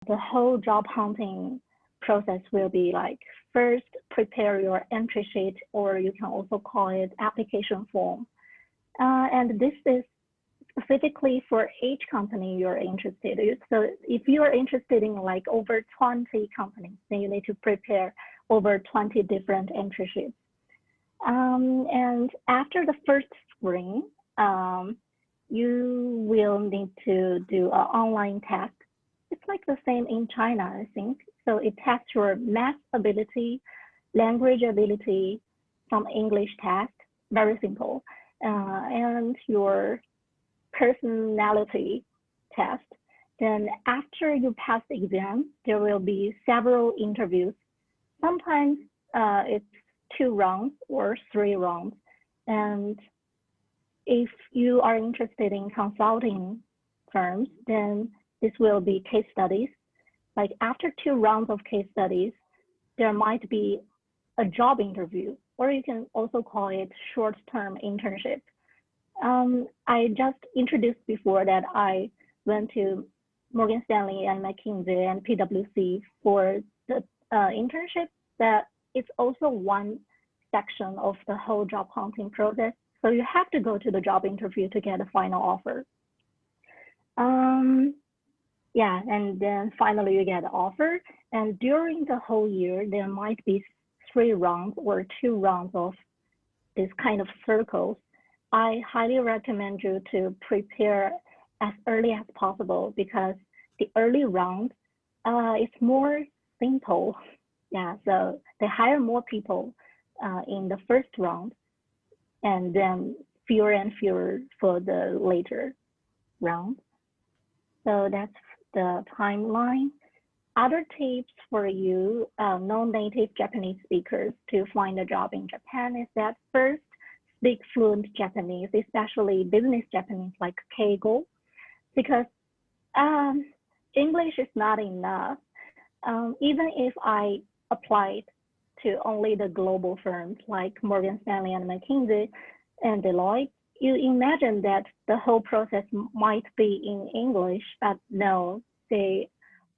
the whole job hunting process will be like, first prepare your entry sheet, or you can also call it application form. And this is specifically for each company you're interested in. So if you are interested in like over 20 companies, then you need to prepare over 20 different entry sheets. And after the first screen, you will need to do an online test. It's like the same in China, I think. So it tests your math ability, language ability, some English test, very simple, and your personality test. Then after you pass the exam, there will be several interviews. Sometimes it's 2 rounds or 3 rounds. And if you are interested in consulting firms, then this will be case studies. Like after 2 rounds of case studies, there might be a job interview, or you can also call it short-term internship. I just introduced before that I went to Morgan Stanley and McKinsey and PwC for the internship. That it's also one section of the whole job hunting process. So you have to go to the job interview to get a final offer. Yeah, and then finally you get the offer. And during the whole year, there might be 3 rounds or 2 rounds of this kind of circles. I highly recommend you to prepare as early as possible, because the early round is more simple. Yeah, so they hire more people in the first round, and then fewer and fewer for the later round. So that's the timeline. Other tips for you non-native Japanese speakers to find a job in Japan is that first, speak fluent Japanese, especially business Japanese like Keigo, because English is not enough. Even if I applied to only the global firms like Morgan Stanley and McKinsey and Deloitte, you imagine that the whole process might be in English, but no, they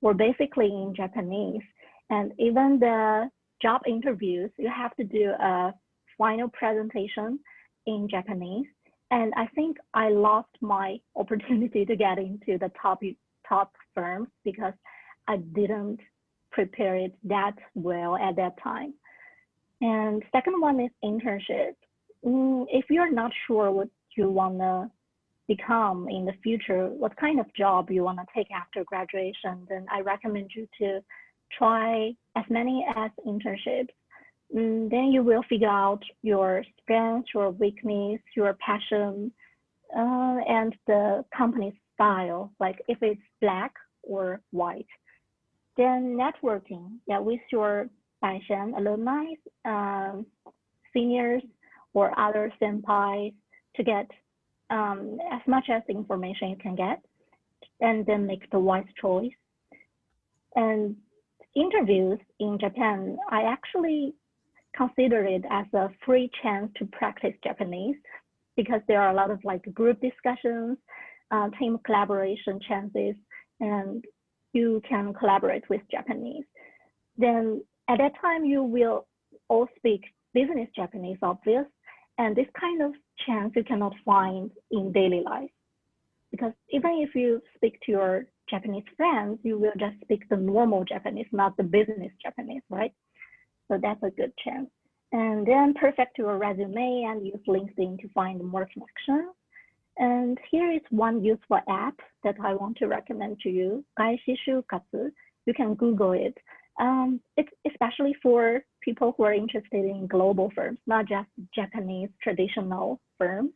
were basically in Japanese. And even the job interviews, you have to do a final presentation in Japanese. And I think I lost my opportunity to get into the top firms because I didn't prepare it that well at that time. And second one is internship. If you're not sure what you want to become in the future, what kind of job you want to take after graduation, then I recommend you to try as many as internships. Then you will figure out your strengths, your weakness, your passion, and the company style, like if it's black or white. Then networking, yeah, with your Bai Xian alumni, seniors, or other senpais to get as much as information you can get, and then make the wise choice. And interviews in Japan, I actually consider it as a free chance to practice Japanese, because there are a lot of like group discussions, team collaboration chances, and you can collaborate with Japanese. Then at that time, you will all speak business Japanese, obvious, and this kind of chance you cannot find in daily life. Because even if you speak to your Japanese friends, you will just speak the normal Japanese, not the business Japanese, right? So that's a good chance. And then perfect your resume and use LinkedIn to find more connections. And here is one useful app that I want to recommend to you, Gaishishu Katsu. You can Google it. It's especially for people who are interested in global firms, not just Japanese traditional firms.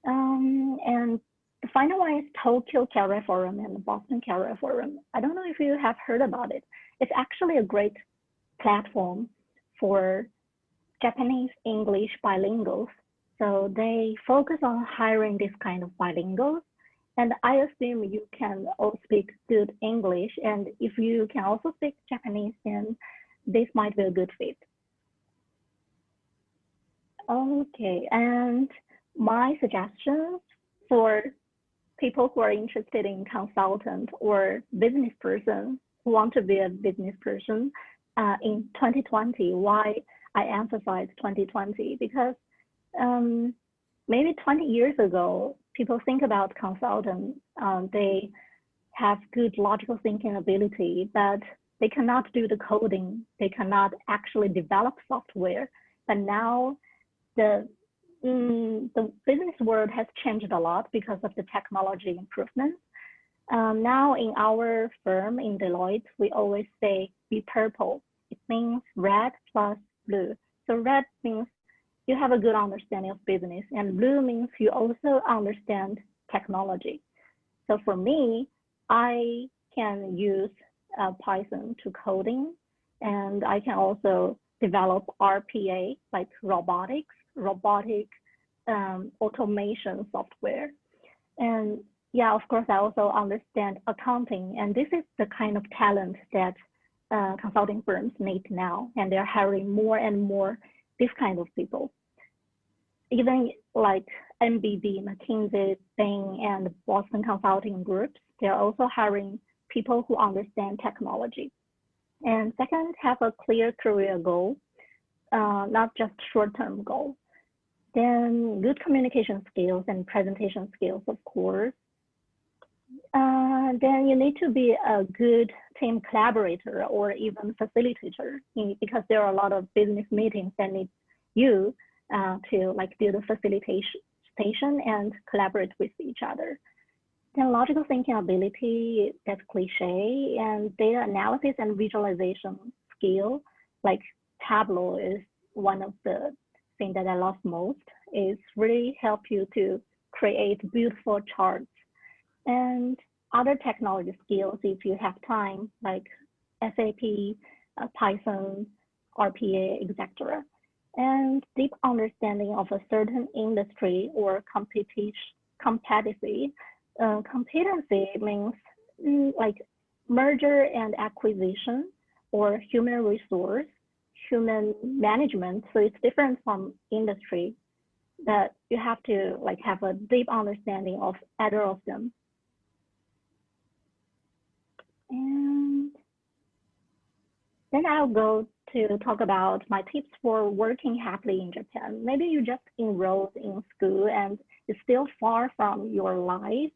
And the final one is Tokyo Career Forum and the Boston Career Forum. I don't know if you have heard about it. It's actually a great platform for Japanese English bilinguals. So they focus on hiring this kind of bilinguals. And I assume you can all speak good English. And if you can also speak Japanese, then this might be a good fit. Okay, and my suggestions for people who are interested in consultant or business person who want to be a business person in 2020. Why I emphasize 2020? Because maybe 20 years ago, people think about consultants. They have good logical thinking ability, but they cannot do the coding. They cannot actually develop software. But now the business world has changed a lot because of the technology improvements. Now in our firm, in Deloitte, we always say be purple. It means red plus blue. So red means you have a good understanding of business, and blue means you also understand technology. So for me, I can use Python to coding, and I can also develop RPA, like robotic automation software. And yeah, of course, I also understand accounting, and this is the kind of talent that consulting firms need now, and they're hiring more and more this kind of people. Even like MBB, McKinsey, Bain, and Boston Consulting Groups, they're also hiring people who understand technology. And second, have a clear career goal, not just short-term goal. Then good communication skills and presentation skills, of course. Then you need to be a good team collaborator or even facilitator, because there are a lot of business meetings that need you to like do the facilitation and collaborate with each other. Then logical thinking ability, that's cliche, and data analysis and visualization skill, like Tableau is one of the things that I love most. It's really help you to create beautiful charts. And other technology skills, if you have time, like SAP, Python, RPA, etc. And deep understanding of a certain industry or competency. Competency means like merger and acquisition or human resource, human management. So it's different from industry, that you have to like have a deep understanding of either of them. And then I'll go to talk about my tips for working happily in Japan. Maybe you just enrolled in school and it's still far from your life.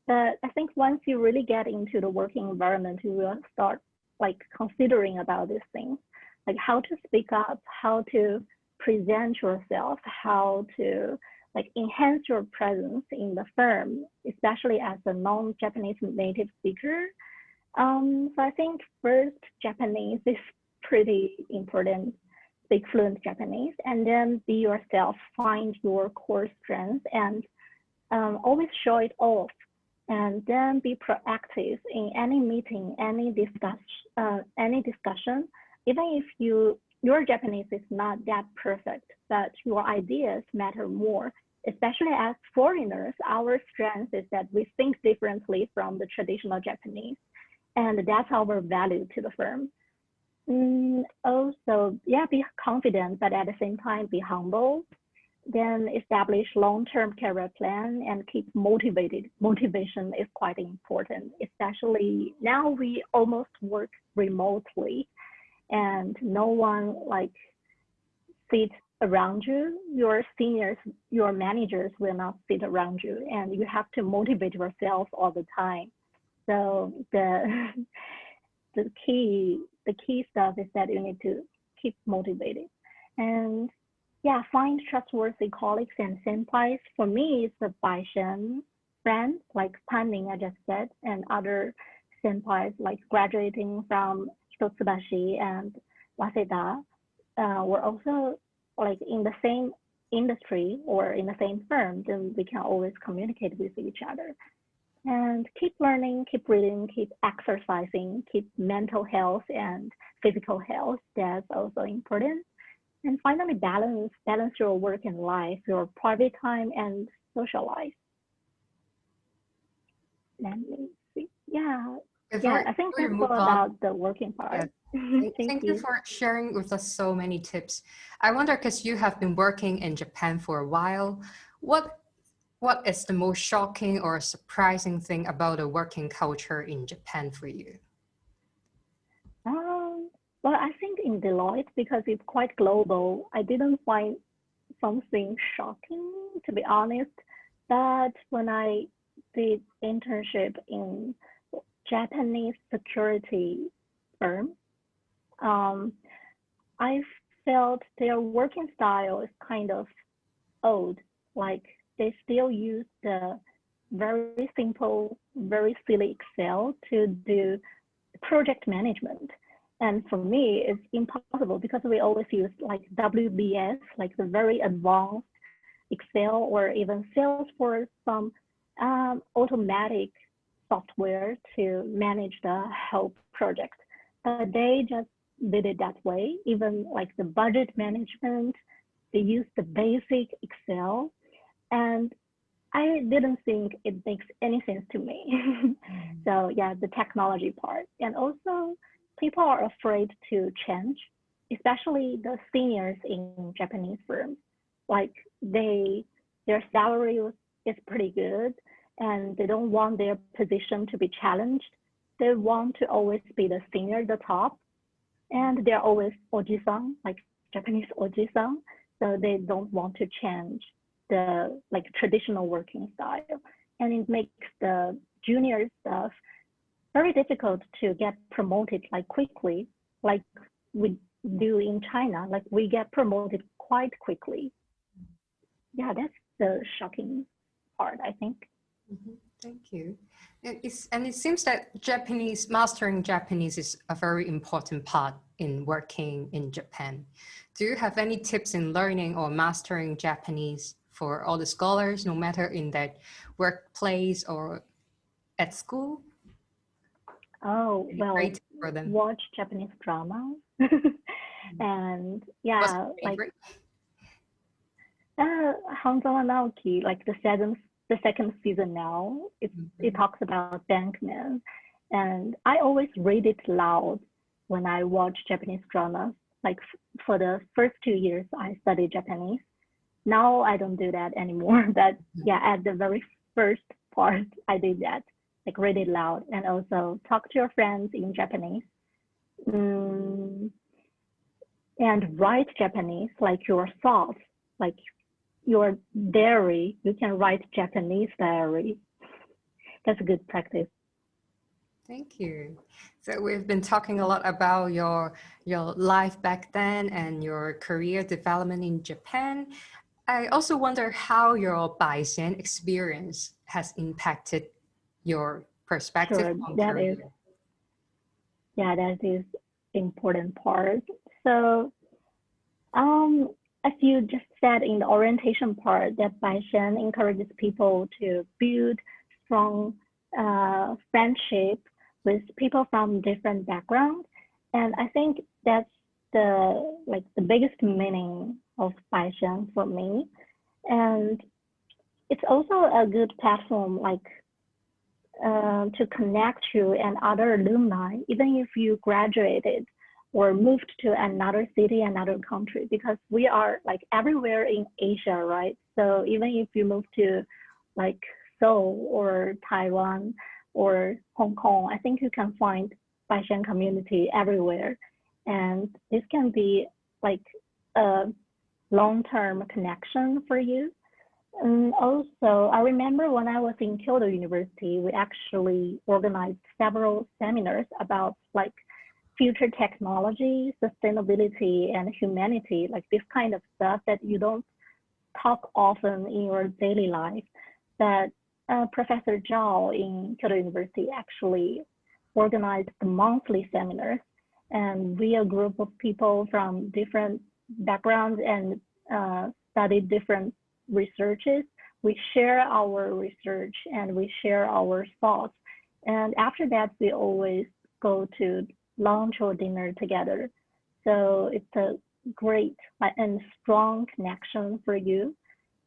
But I think once you really get into the working environment, you will start like considering about these things, like how to speak up, how to present yourself, how to like enhance your presence in the firm, especially as a non-Japanese native speaker. So I think first, Japanese is pretty important. Speak fluent Japanese, and then be yourself, find your core strengths, and always show it off. And then be proactive in any meeting, any discussion. Even if your Japanese is not that perfect, but your ideas matter more. Especially as foreigners, our strength is that we think differently from the traditional Japanese, and that's our value to the firm. Also, yeah, be confident, but at the same time, be humble. Then establish long-term career plan and keep motivated. Motivation is quite important, especially now we almost work remotely and no one like sits around you. Your seniors, your managers will not sit around you, and you have to motivate yourself all the time. So the key stuff is that you need to keep motivated. And yeah, find trustworthy colleagues and senpais. For me, it's the Bai Xian friends, like Panning, I just said, and other senpais, like graduating from Hitotsubashi and Waseda, were also like in the same industry or in the same firm, then we can always communicate with each other. And keep learning, keep reading, keep exercising, keep mental health and physical health. That's also important. And finally, balance your work and life, your private time and social life. Let me see. Yeah, I think that's all about the working part. Yeah. Thank you for sharing with us so many tips. I wonder, because you have been working in Japan for a while, what What is the most shocking or surprising thing about the working culture in Japan for you? Well, I think in Deloitte, because it's quite global, I didn't find something shocking, to be honest. But when I did internship in Japanese security firm, um, I felt their working style is kind of old. Like they still use the very simple, very silly Excel to do project management. And for me, it's impossible because we always use like WBS, like the very advanced Excel, or even Salesforce, some automatic software to manage the whole project. But they just did it that way. Even like the budget management, they use the basic Excel. And I didn't think it makes any sense to me. So yeah, the technology part. And also people are afraid to change, especially the seniors in Japanese firms. Like their salary is pretty good and they don't want their position to be challenged. They want to always be the senior, the top, and they're always oji-san, like Japanese oji-san. So they don't want to change the like traditional working style. And it makes the junior staff very difficult to get promoted like quickly, like we do in China. Like we get promoted quite quickly. Yeah, that's the shocking part, I think. Thank you. And it seems that mastering Japanese is a very important part in working in Japan. Do you have any tips in learning or mastering Japanese for all the scholars, no matter in that workplace or at school? Oh, well, for them? watch Japanese drama. And yeah, like Hanzawa Naoki, like the second season now, it talks about Bankman. And I always read it loud when I watch Japanese dramas. Like for the first 2 years, I studied Japanese. Now I don't do that anymore. But yeah, at the very first part, I did that, like read it loud and also talk to your friends in Japanese. And write Japanese, like your thoughts, like your diary. You can write Japanese diary. That's a good practice. Thank you. So we've been talking a lot about your life back then and your career development in Japan. I also wonder how your Bai Xian experience has impacted your perspective on career. That is important part. So as you just said in the orientation part, that Bai Xian encourages people to build strong friendship with people from different backgrounds. And I think that's the biggest meaning of Bai Xian for me. And it's also a good platform to connect you and other alumni, even if you graduated or moved to another city, another country, because we are like everywhere in Asia, right? So even if you move to like Seoul or Taiwan or Hong Kong, I think you can find Bai Xian community everywhere. And this can be like a long-term connection for you. And also, I remember when I was in Kyoto University, we actually organized several seminars about like future technology, sustainability, and humanity, like this kind of stuff that you don't talk often in your daily life. That Professor Zhao in Kyoto University actually organized the monthly seminars, and we, a group of people from different backgrounds and studied different researches, we share our research and we share our thoughts. And after that, we always go to lunch or dinner together. So it's a great and strong connection for you.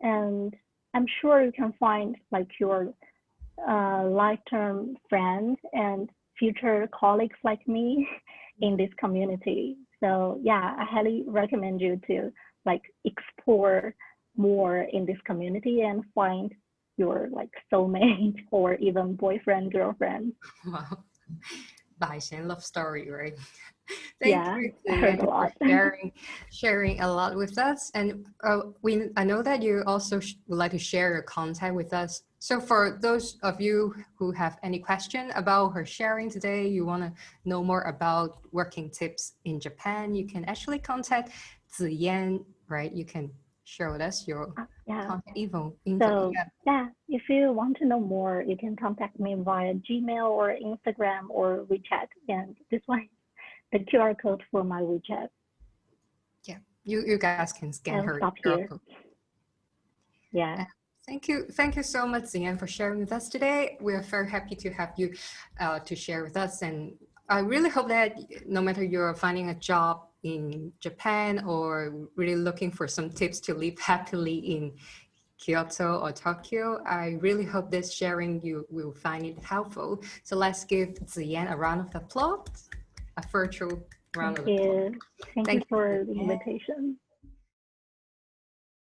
And I'm sure you can find like your lifetime friends and future colleagues like me in this community. So yeah, I highly recommend you to like explore more in this community and find your like soulmate or even boyfriend, girlfriend. Wow. Bai Xian love story, right? Thank Yeah, you, I heard Ziyan, a for lot. sharing a lot with us. And I know that you also would like to share your contact with us. So for those of you who have any question about her sharing today, you want to know more about working tips in Japan, you can actually contact Ziyan, right? You can share with us your Yeah. contact info. So Yeah. yeah, if you want to know more, you can contact me via Gmail or Instagram or WeChat. And this one, the QR code for my WeChat. Yeah, you guys can scan I'll her stop QR here. code. Yeah. Thank you so much, Ziyan, for sharing with us today. We are very happy to have you to share with us, and I really hope that no matter you're finding a job in Japan or really looking for some tips to live happily in Kyoto or Tokyo, I really hope this sharing you will find it helpful. So let's give Ziyan a round of applause, a virtual round Thank of applause. you. Thank you Thank you, for the Ziyan. invitation.